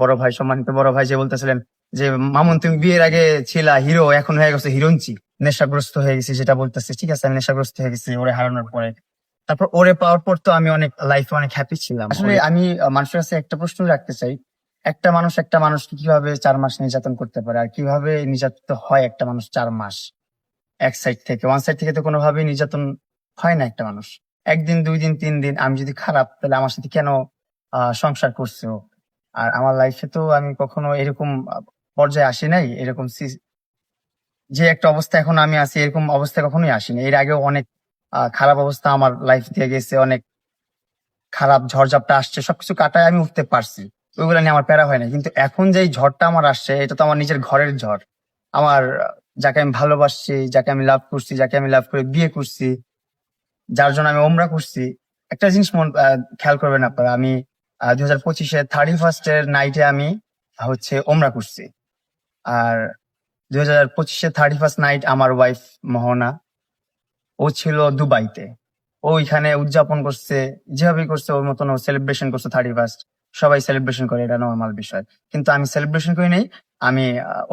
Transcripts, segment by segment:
বড় ভাই, সম্মানিত বড় ভাই, যে বলতেছিলেন যে মামুন তুমি বিয়ের আগে ছিলা হিরো, এখন হয়ে গেছে হিরোইনচি, নেশাগ্রস্ত হয়ে গেছি, যেটা বলতেছে ঠিক আছে, আমি নেশাগ্রস্ত হয়ে গেছি ওরে হারানোর পরে। তারপর ওরে পাওয়ার পর তো আমি অনেক লাইফে অনেক হ্যাপি ছিলাম। আসলে আমি মানুষের কাছে একটা প্রশ্ন রাখতে চাই, একটা মানুষকে কিভাবে 4 মাস নির্যাতন করতে পারে, আর কিভাবে নির্যাতিত হয় একটা মানুষ 4 মাস? এক সাইড থেকে, ওয়ান সাইড থেকে তো কোনোভাবেই নির্যাতন হয় না একটা মানুষ। একদিন, 2 দিন, 3 দিন আমি যদি খারাপ, তাহলে আমার সাথে কেন সংসার করছে ও? আর আমার লাইফে তো আমি কখনো এরকম পর্যায়ে আসি নাই, এরকম যে একটা অবস্থা এখন আমি আছি, এরকম অবস্থায় কখনোই আসিনি। এর আগেও অনেক খারাপ অবস্থা আমার লাইফ দিয়ে গেছে, অনেক খারাপ ঝড়ঝাপটা আসছে, সবকিছু কাটায় আমি উঠতে পারছি, ওইগুলো নিয়ে আমার প্যারা হয় না। কিন্তু এখন যে এই ঝড়টা আমার আসছে, এটা তো আমার নিজের ঘরের ঝড়। আমার যাকে আমি ভালোবাসছি, যাকে আমি লাভ করছি, যাকে আমি লাভ করে বিয়ে করছি, যার জন্য আমি ওমরা করছি। একটা জিনিস খেয়াল করবেন আপনারা, আমি 2025-এ 31st নাইটে আমি হচ্ছে ওমরা করছি। আর 2025-এ 31st নাইট আমার ওয়াইফ মোহনা, ও ছিল দুবাইতে। ও ওইখানে উদযাপন করছে, যেভাবে করছে ওর মতন ও সেলিব্রেশন করছে 31st। সবাই সেলিব্রেশন করে, এটা নর্মাল বিষয়। কিন্তু আমি সেলিব্রেশন করি নাই, আমি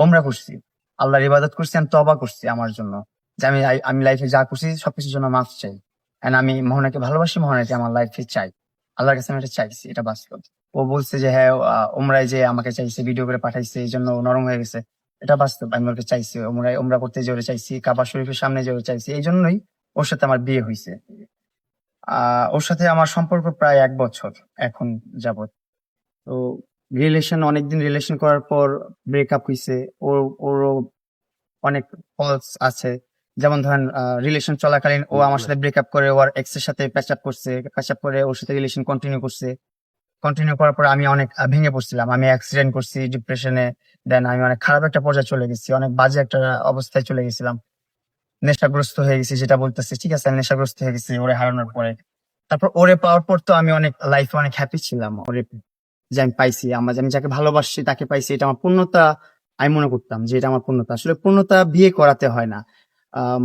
ওমরা করছি, আল্লাহর ইবাদত করছি, আমি তওবা করছি আমার জন্য, যে আমি লাইফে যা করছি সবকিছুর জন্য মাফ চাই। এন্ড আমি মোহনাকে ভালোবাসি, মোহনাকে আমার লাইফে চাই, আল্লাহর কাছে আমি এটা চাইছি, এটা বাস্তব। ও বলছে যে হ্যাঁ, ওমরায় যে আমাকে চাইছে, ভিডিও করে পাঠাইছে, এই জন্য ও নরম হয়ে গেছে, এটা বাস্তব। আমি ওকে চাইছি, ওমরা করতে যে ওরে চাইছি, কাবা শরীফের সামনে যে ওরে চাইছি, এই জন্যই ওর সাথে আমার বিয়ে হয়েছে। ওর সাথে আমার সম্পর্ক প্রায় 1 বছর এখন যাবত। তো অনেকদিন রিলেশন করার পর ব্রেকআপ হয়েছে। ওরও অনেক ফলস আছে। যেমন ধরেন, রিলেশন চলাকালীন ও আমার সাথে ব্রেকআপ করে ওর এক্স এর সাথে প্যাচ আপ করছে, প্যাচ আপ করে ওর সাথে রিলেশন কন্টিনিউ করছে। কন্টিনিউ করার পর আমি অনেক ভেঙে পড়ছিলাম, আমি অ্যাক্সিডেন্ট করছি, ডিপ্রেশনে। দেন আমি অনেক খারাপ একটা পর্যায়ে চলে গেছি, অনেক বাজে একটা অবস্থায় চলে গেছিলাম, নেশাগ্রস্ত হয়ে গেছি, যেটা বলতেছে ঠিক আছে, আমি নেশাগ্রস্ত হয়ে গেছি ওরে হারানোর পরে। তারপর ওরে পাওয়ার পর তো আমি অনেক লাইফে অনেক হ্যাপি ছিলাম, ওরে যে আমি পাইছি, আমি যাকে ভালোবাসছি তাকে পাইছি, এটা আমার পূর্ণতা। আমি মনে করতাম যে এটা আমার পূর্ণতা। আসলে পূর্ণতা বিয়ে করাতে হয় না। আম,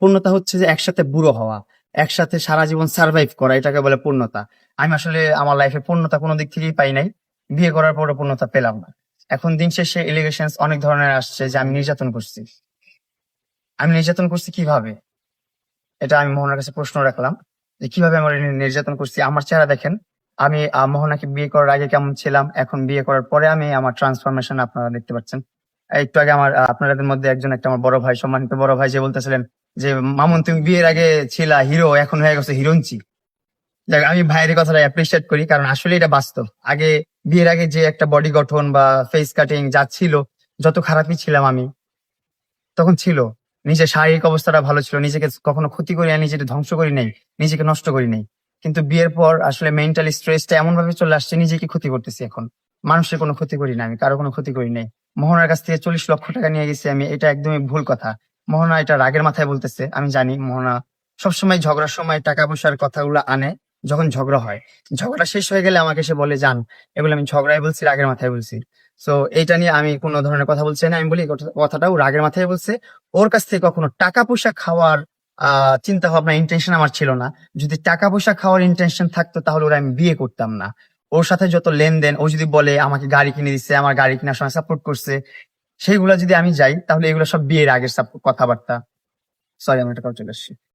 পূর্ণতা হচ্ছে যে একসাথে বুড়ো হওয়া, একসাথে সারা জীবন সার্ভাইভ করা, এটাকে বলে পূর্ণতা। আমি আসলে আমার লাইফে পূর্ণতা কোনো দিক থেকেই পাই নাই, বিয়ে করার পরও পূর্ণতা পেলাম না। এখন দিন শেষে এলিগেশন অনেক ধরনের আসছে যে আমি নির্যাতন করছি। আমি নির্যাতন করছি কিভাবে, এটা আমি মোহনার কাছে প্রশ্ন রাখলাম, যে কিভাবে আমার নির্যাতন করছি। আমার চেহারা দেখেন, আমি মোহনাকে বিয়ে করার আগে কেমন ছিলাম, এখন বিয়ে করার পরে আমি আমার ট্রান্সফরমেশন আপনারা দেখতে পাচ্ছেন। একটু আগে আপনাদের মধ্যে একজন, একটা আমার বড় ভাই, সম্মানিত বড় ভাই, যে বলতেছিলেন যে মামুন তুমি বিয়ের আগে ছিলা হিরো, এখন হয়ে গেছে হিরোইনচি। যাক, আমি ভাইয়ের কথাটা অ্যাপ্রিসিয়েট করি, কারণ আসলে এটা বাস্তব। আগে, বিয়ের আগে যে একটা বডি গঠন বা ফেস কাটিং যা ছিল, যত খারাপই ছিলাম আমি তখন ছিল, নিজের শারীরিক অবস্থাটা ভালো ছিল, নিজেকে কখনো ক্ষতি করি নাই, নিজেকে ধ্বংস করি নাই, নিজেকে নষ্ট করি নাই। কিন্তু বিয়ের পর আসলে মেন্টাল স্ট্রেসটা এমন ভাবে চলে আসছে, নিজেকে ক্ষতি করতেছি এখন। মানুষের কোনো ক্ষতি করি না, আমি কারো কোনো ক্ষতি করি নাই। মোহনার কাছ থেকে 40 লক্ষ টাকা নিয়ে গেছি আমি, এটা একদমই ভুল কথা। মোহনা এটা রাগের মাথায় বলতেছে, আমি জানি মোহনা সবসময় ঝগড়ার সময় টাকা পয়সার কথাগুলো আনে যখন ঝগড়া হয়। ঝগড়া শেষ হয়ে গেলে আমাকে সে বলে, যান, এগুলো আমি ঝগড়ায় বলছি, রাগের মাথায় বলছি। তো এটা নিয়ে আমি কোনো ধরনের কথা বলছি না। আমি বলি কথাটাও রাগের মাথায় বলছে। ওর কাছ থেকে কখনো টাকা পয়সা খাওয়ার চিন্তা ভাবনা, ইন্টেনশন আমার ছিল না। যদি টাকা পয়সা খাওয়ার ইন্টেনশন থাকতো, তাহলে ওরা আমি বিয়ে করতাম না। ওর সাথে যত লেনদেন, ও যদি বলে আমাকে গাড়ি কিনে দিচ্ছে, আমার গাড়ি কেনার সময় সাপোর্ট করছে, সেইগুলা যদি আমি যাই, তাহলে এগুলো সব বিয়ের আগের কথাবার্তা। সরি, আমি একটা কথা চলে আসছি।